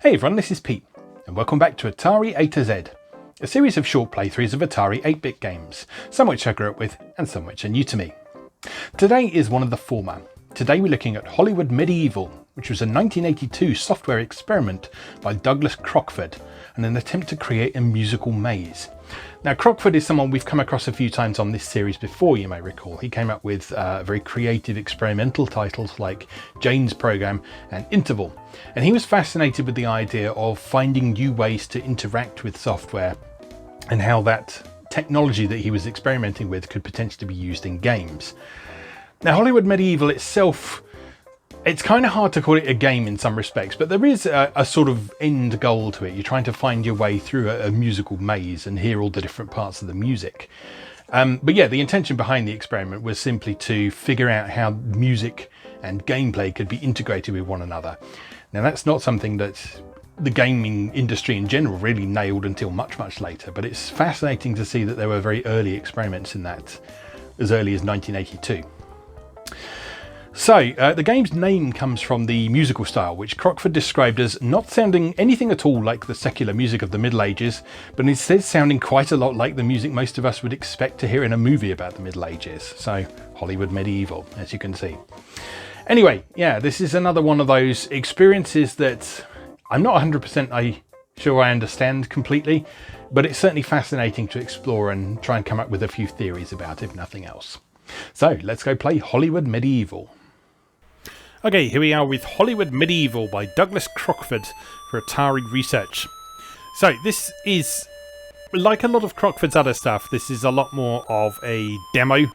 Hey everyone, this is Pete, and welcome back to Atari A to Z, a series of short playthroughs of Atari 8-bit games, some which I grew up with and some which are new to me. Today is one of the former. Today we're looking at Hollywood Medieval, which was a 1982 software experiment by Douglas Crockford and an attempt to create a musical maze. Now, Crockford is someone we've come across a few times on this series before, you may recall. He came up with very creative experimental titles like Jane's Program and Interval, and he was fascinated with the idea of finding new ways to interact with software and how that technology that he was experimenting with could potentially be used in games. Now, Hollywood Medieval itself, it's kind of hard to call it a game in some respects, but there is a sort of end goal to it. You're trying to find your way through a musical maze and hear all the different parts of the music. But yeah, the intention behind the experiment was simply to figure out how music and gameplay could be integrated with one another. Now, that's not something that the gaming industry in general really nailed until much, much later, but it's fascinating to see that there were very early experiments in that as early as 1982. So, the game's name comes from the musical style, which Crockford described as not sounding anything at all like the secular music of the Middle Ages, but instead sounding quite a lot like the music most of us would expect to hear in a movie about the Middle Ages. So, Hollywood Medieval, as you can see. Anyway, yeah, this is another one of those experiences that I'm not 100% sure I understand completely, but it's certainly fascinating to explore and try and come up with a few theories about, if nothing else. So, let's go play Hollywood Medieval. Okay, here we are with Hollywood Medieval by Douglas Crockford for Atari Research. So this is, like a lot of Crockford's other stuff, this is a lot more of a demo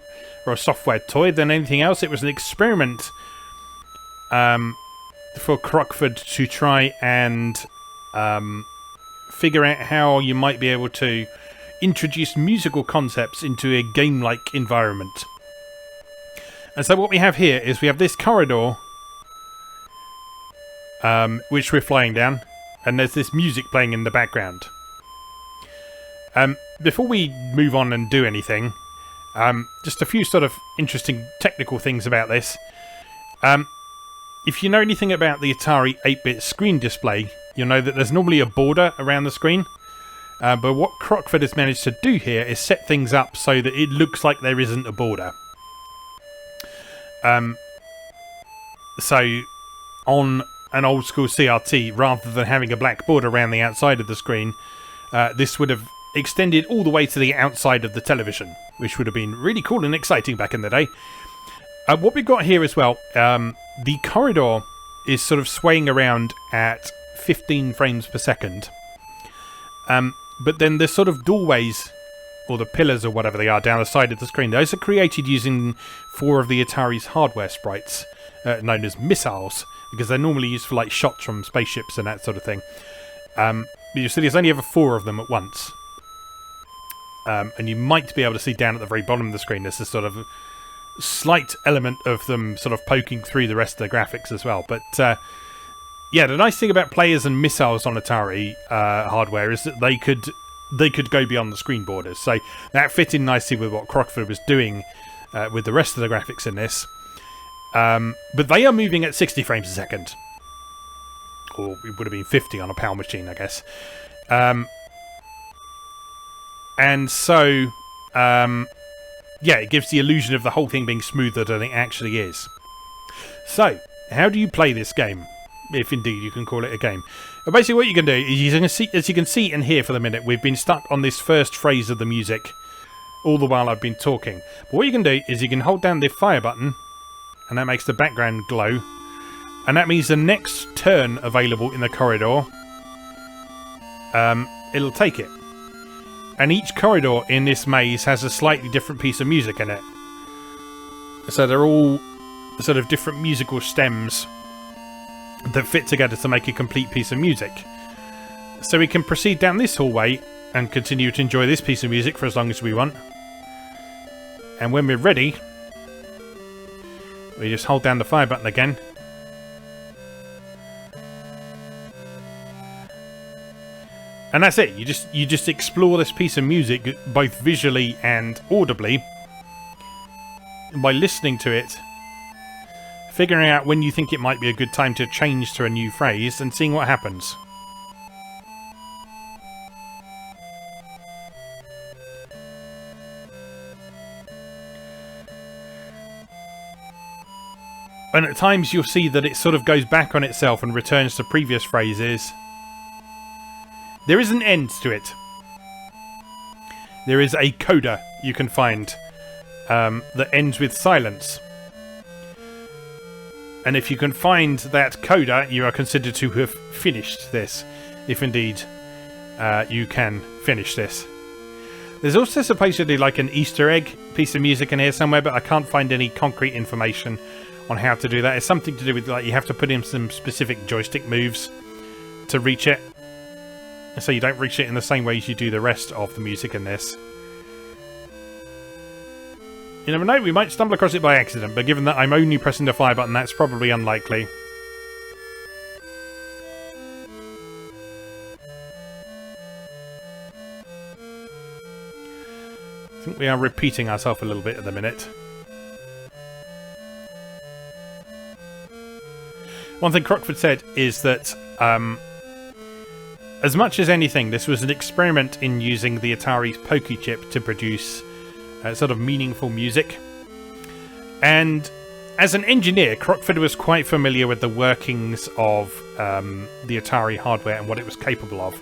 or a software toy than anything else. It was an experiment for Crockford to try and figure out how you might be able to introduce musical concepts into a game-like environment. And so what we have here is we have this corridor which we're flying down, and there's this music playing in the background. Before we move on and do anything, just a few sort of interesting technical things about this. If you know anything about the Atari 8-bit screen display, you'll know that there's normally a border around the screen, but what Crockford has managed to do here is set things up so that it looks like there isn't a border. So on an old school CRT, rather than having a black border around the outside of the screen, this would have extended all the way to the outside of the television, which would have been really cool and exciting back in the day. What we've got here as well, the corridor is sort of swaying around at 15 frames per second. But then the sort of doorways, or the pillars or whatever they are down the side of the screen, those are created using 4 of the Atari's hardware sprites, known as missiles, because they're normally used for like shots from spaceships and that sort of thing. But you see there's only ever 4 of them at once. And you might be able to see down at the very bottom of the screen there's a sort of slight element of them sort of poking through the rest of the graphics as well. But yeah, the nice thing about players and missiles on Atari hardware is that they could go beyond the screen borders. So that fit in nicely with what Crockford was doing with the rest of the graphics in this. But they are moving at 60 frames a second. Or it would have been 50 on a PAL machine, I guess. And so, yeah, it gives the illusion of the whole thing being smoother than it actually is. So, how do you play this game? If indeed you can call it a game. Well, basically what you can do is, as you can see and hear for the minute, we've been stuck on this first phrase of the music all the while I've been talking. But what you can do is you can hold down the fire button, and that makes the background glow, and that means the next turn available in the corridor, it'll take it. And each corridor in this maze has a slightly different piece of music in it. So they're all sort of different musical stems that fit together to make a complete piece of music. So we can proceed down this hallway and continue to enjoy this piece of music for as long as we want. And when we're ready, we just hold down the fire button again. And that's it. You just explore this piece of music both visually and audibly by listening to it, figuring out when you think it might be a good time to change to a new phrase and seeing what happens. And at times you'll see that it sort of goes back on itself and returns to previous phrases. There is an end to it. There is a coda you can find that ends with silence. And if you can find that coda, you are considered to have finished this. If indeed you can finish this. There's also supposedly like an Easter egg piece of music in here somewhere, but I can't find any concrete information on how to do that. It's something to do with like you have to put in some specific joystick moves to reach it. And so you don't reach it in the same way as you do the rest of the music in this. You never know, we might stumble across it by accident, but given that I'm only pressing the fire button, that's probably unlikely. I think we are repeating ourselves a little bit at the minute. One thing Crockford said is that as much as anything, this was an experiment in using the Atari's Poke chip to produce sort of meaningful music. And as an engineer, Crockford was quite familiar with the workings of the Atari hardware and what it was capable of.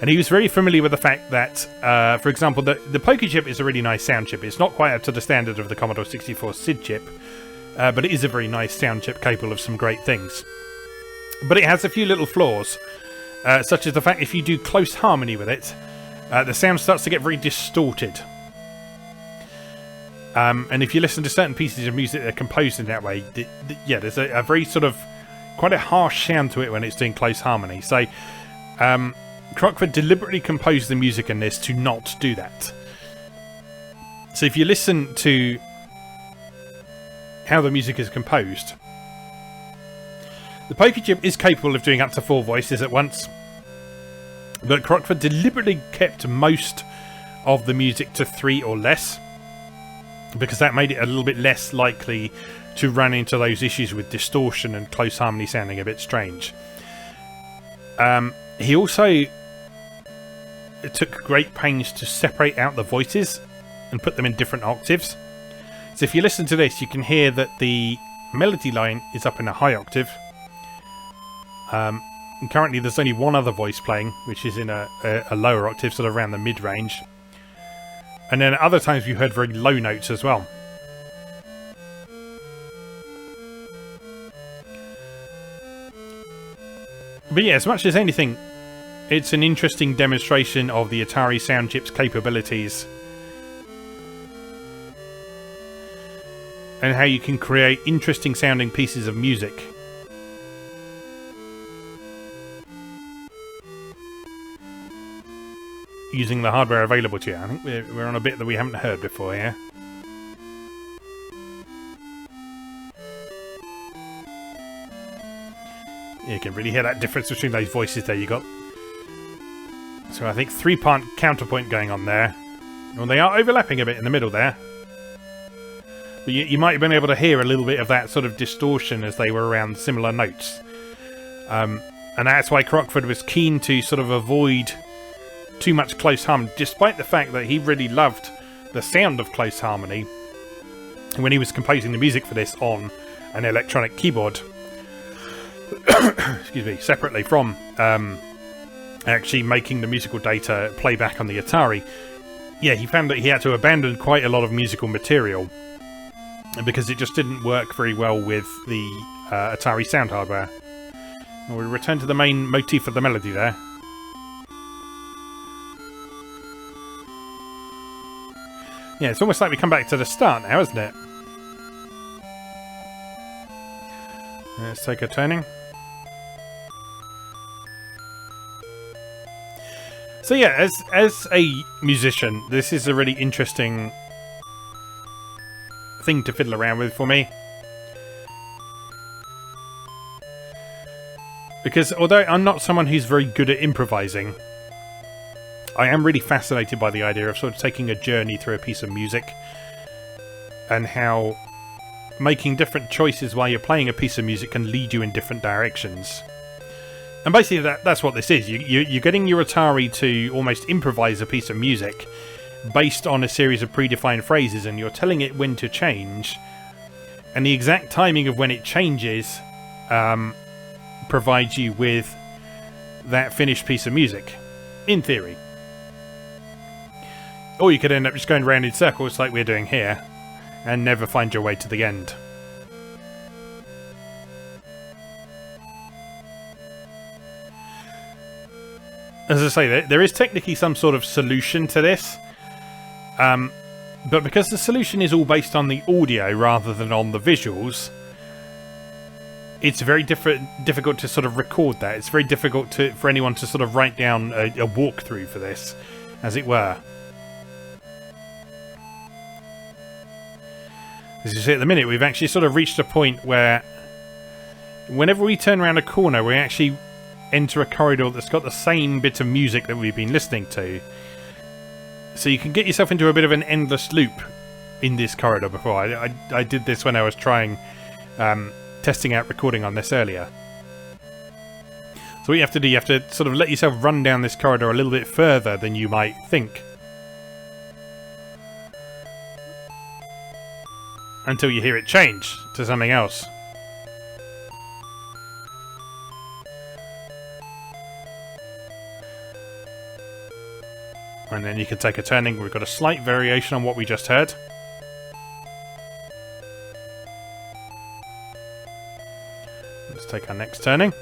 And he was very familiar with the fact that, for example, the Poke chip is a really nice sound chip. It's not quite up to the standard of the Commodore 64 SID chip, but it is a very nice sound chip capable of some great things. But it has a few little flaws, such as the fact if you do close harmony with it, the sound starts to get very distorted. And if you listen to certain pieces of music that are composed in that way, yeah, there's a very sort of quite a harsh sound to it when it's doing close harmony. So Crockford deliberately composed the music in this to not do that. So if you listen to how the music is composed, the Poke chip is capable of doing up to 4 voices at once, but Crockford deliberately kept most of the music to 3 or less, because that made it a little bit less likely to run into those issues with distortion and close harmony sounding a bit strange. He also took great pains to separate out the voices and put them in different octaves. So if you listen to this, you can hear that the melody line is up in a high octave. And currently there's only one other voice playing, which is in a lower octave, sort of around the mid-range. And then at other times we heard very low notes as well. But yeah, as much as anything, it's an interesting demonstration of the Atari sound chip's capabilities and how you can create interesting sounding pieces of music. Using the hardware available to you. I think we're on a bit that we haven't heard before here. You can really hear that difference between those voices there. You got, so I think 3-part counterpoint going on there. Well, they are overlapping a bit in the middle there. But you might have been able to hear a little bit of that sort of distortion as they were around similar notes. And that's why Crockford was keen to sort of avoid too much close harmony, despite the fact that he really loved the sound of close harmony when he was composing the music for this on an electronic keyboard. Excuse me, separately from actually making the musical data play back on the Atari. Yeah, he found that he had to abandon quite a lot of musical material because it just didn't work very well with the Atari sound hardware. And we return to the main motif of the melody there. Yeah, it's almost like we come back to the start now, isn't it? Let's take a turning. So yeah, as a musician, this is a really interesting thing to fiddle around with for me. Because although I'm not someone who's very good at improvising, I am really fascinated by the idea of sort of taking a journey through a piece of music and how making different choices while you're playing a piece of music can lead you in different directions. And basically that's what this is. You're getting your Atari to almost improvise a piece of music based on a series of predefined phrases, and you're telling it when to change And the exact timing of when it changes provides you with that finished piece of music, in theory. Or you could end up just going around in circles like we're doing here and never find your way to the end. As I say, there is technically some sort of solution to this, but because the solution is all based on the audio rather than on the visuals, it's very difficult to sort of record that. It's very difficult for anyone to sort of write down a walkthrough for this, as it were. As you see at the minute, we've actually sort of reached a point where whenever we turn around a corner, we actually enter a corridor that's got the same bit of music that we've been listening to. So you can get yourself into a bit of an endless loop in this corridor before. I did this when I was trying testing out recording on this earlier. So what you have to do, you have to sort of let yourself run down this corridor a little bit further than you might think, until you hear it change to something else. And then you can take a turning. We've got a slight variation on what we just heard. Let's take our next turning.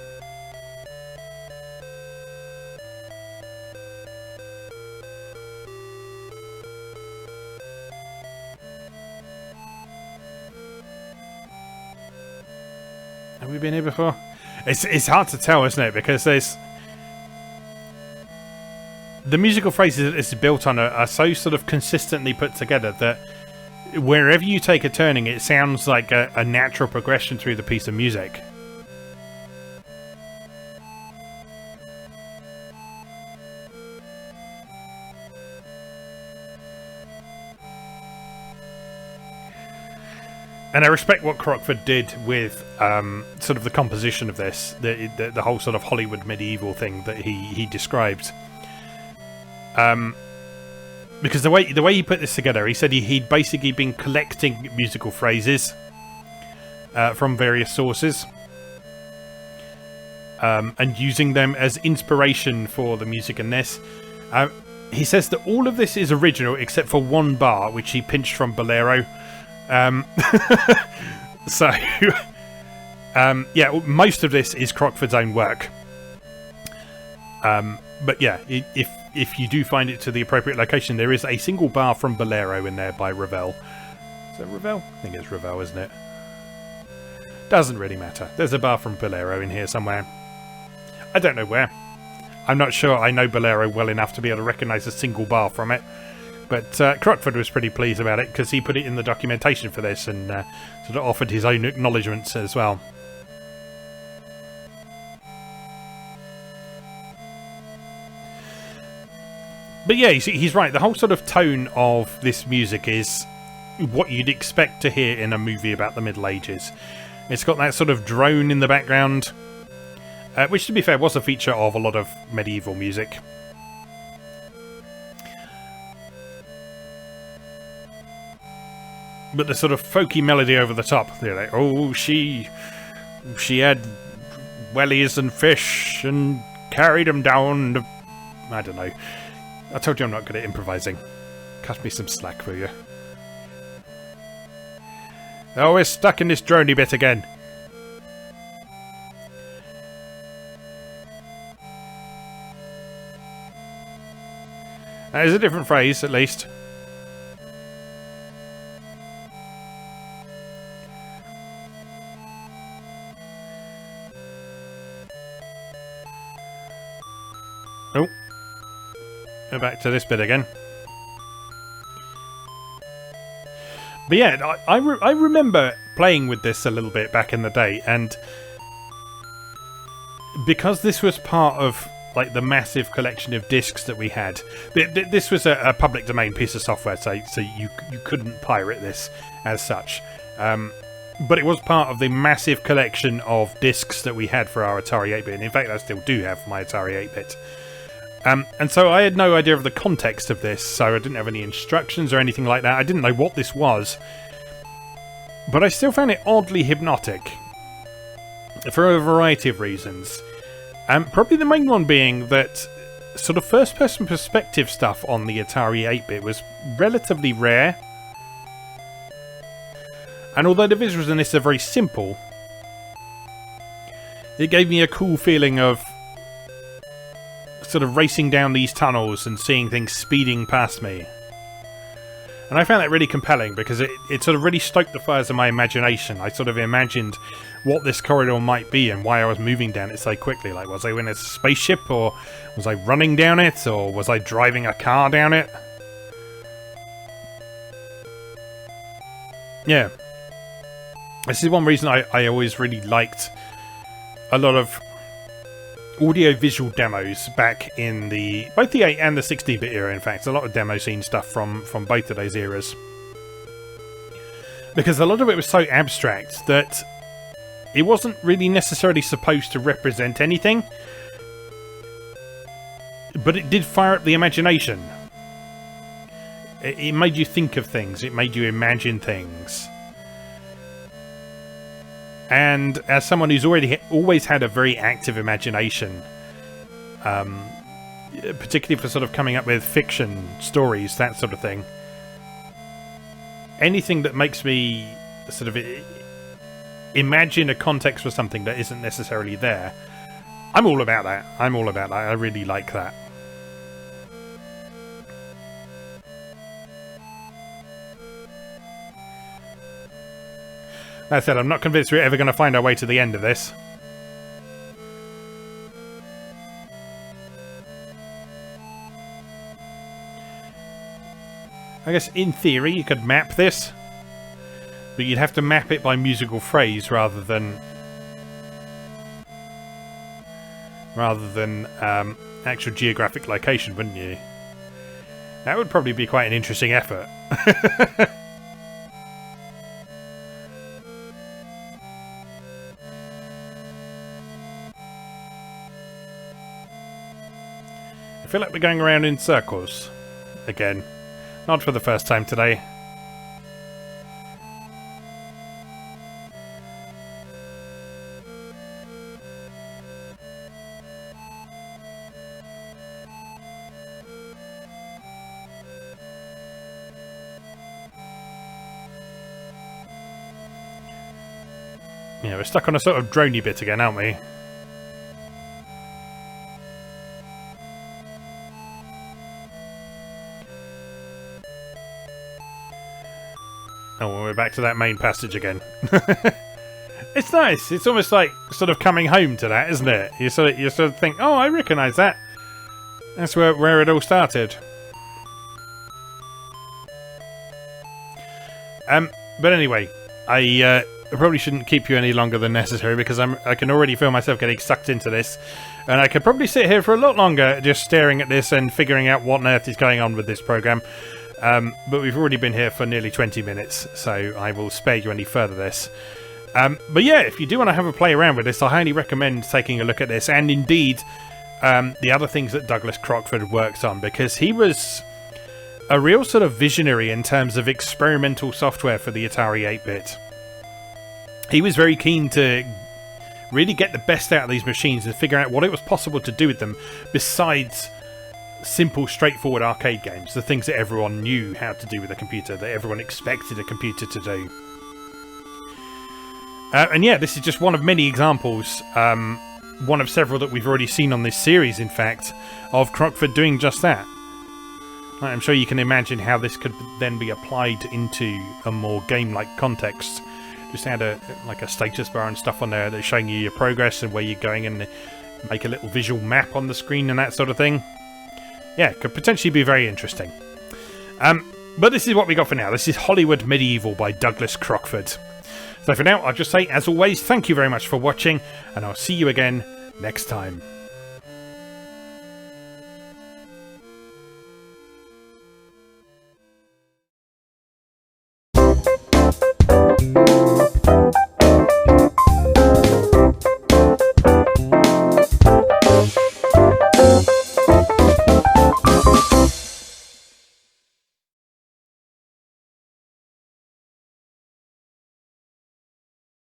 Have we been here before? It's hard to tell, isn't it? Because there's... the musical phrases it's built on are so sort of consistently put together that wherever you take a turning, it sounds like a natural progression through the piece of music. And I respect what Crockford did with sort of the composition of this, the whole sort of Hollywood medieval thing that he described. Because the way he put this together, he said he'd basically been collecting musical phrases from various sources and using them as inspiration for the music in this. He says that all of this is original except for one bar, which he pinched from Bolero. So, yeah, most of this is Crockford's own work. But yeah, if you do find it to the appropriate location, there is a single bar from Bolero in there by Ravel. Is that Ravel? I think it's Ravel, isn't it? Doesn't really matter. There's a bar from Bolero in here somewhere. I don't know where. I'm not sure I know Bolero well enough to be able to recognise a single bar from it. But Crockford was pretty pleased about it because he put it in the documentation for this and sort of offered his own acknowledgements as well. But yeah, he's right. The whole sort of tone of this music is what you'd expect to hear in a movie about the Middle Ages. It's got that sort of drone in the background, which, to be fair, was a feature of a lot of medieval music. But the sort of folky melody over the top. They're like, oh, she had wellies and fish and carried them down. I don't know. I told you I'm not good at improvising. Cut me some slack, will you? Oh, we're stuck in this droney bit again. That is a different phrase, at least. Oh. Go back to this bit again. But yeah, I remember playing with this a little bit back in the day, and because this was part of like the massive collection of discs that we had, this was a public domain piece of software, so you couldn't pirate this as such. But it was part of the massive collection of discs that we had for our Atari 8-bit, and in fact I still do have my Atari 8-bit. And so I had no idea of the context of this, so I didn't have any instructions or anything like that. I didn't know what this was. but I still found it oddly hypnotic for a variety of reasons. Probably the main one being that sort of first-person perspective stuff on the Atari 8-bit was relatively rare. And although the visuals in this are very simple, it gave me a cool feeling of sort of racing down these tunnels and seeing things speeding past me. And I found that really compelling because it sort of really stoked the fires of my imagination. I sort of imagined what this corridor might be and why I was moving down it so quickly. Like, was I in a spaceship, or was I running down it, or was I driving a car down it? Yeah. This is one reason I always really liked a lot of audio-visual demos back in both the 8 and the 16-bit era, in fact. A lot of demo scene stuff from both of those eras. Because a lot of it was so abstract that it wasn't really necessarily supposed to represent anything, but it did fire up the imagination. It made you think of things, it made you imagine things. And as someone who's always had a very active imagination, particularly for sort of coming up with fiction stories, that sort of thing, anything that makes me sort of imagine a context for something that isn't necessarily there, I'm all about that. I really like that. That said, I'm not convinced we're ever going to find our way to the end of this. I guess in theory you could map this, but you'd have to map it by musical phrase rather than actual geographic location, wouldn't you? That would probably be quite an interesting effort. I feel like we're going around in circles again. Not for the first time today. Yeah, we're stuck on a sort of droney bit again, aren't we? Oh, we're back to that main passage again. It's nice. It's almost like sort of coming home to that, isn't it? You sort of think, oh, I recognise that. That's where it all started. But anyway, I probably shouldn't keep you any longer than necessary because I can already feel myself getting sucked into this, and I could probably sit here for a lot longer just staring at this and figuring out what on earth is going on with this program. But we've already been here for nearly 20 minutes, so I will spare you any further this. But yeah, if you do want to have a play around with this, I highly recommend taking a look at this, and indeed the other things that Douglas Crockford works on, because he was a real sort of visionary in terms of experimental software for the Atari 8-bit. He was very keen to really get the best out of these machines and figure out what it was possible to do with them besides simple, straightforward arcade games, the things that everyone knew how to do with a computer, that everyone expected a computer to do. And yeah, this is just one of many examples, one of several that we've already seen on this series, in fact, of Crockford doing just that. I'm sure you can imagine how this could then be applied into a more game-like context. Just add a status bar and stuff on there that's showing you your progress and where you're going, and make a little visual map on the screen and that sort of thing. Yeah, it could potentially be very interesting. But this is what we got for now. This is Hollywood Medieval by Douglas Crockford. So for now, I'll just say, as always, thank you very much for watching, and I'll see you again next time.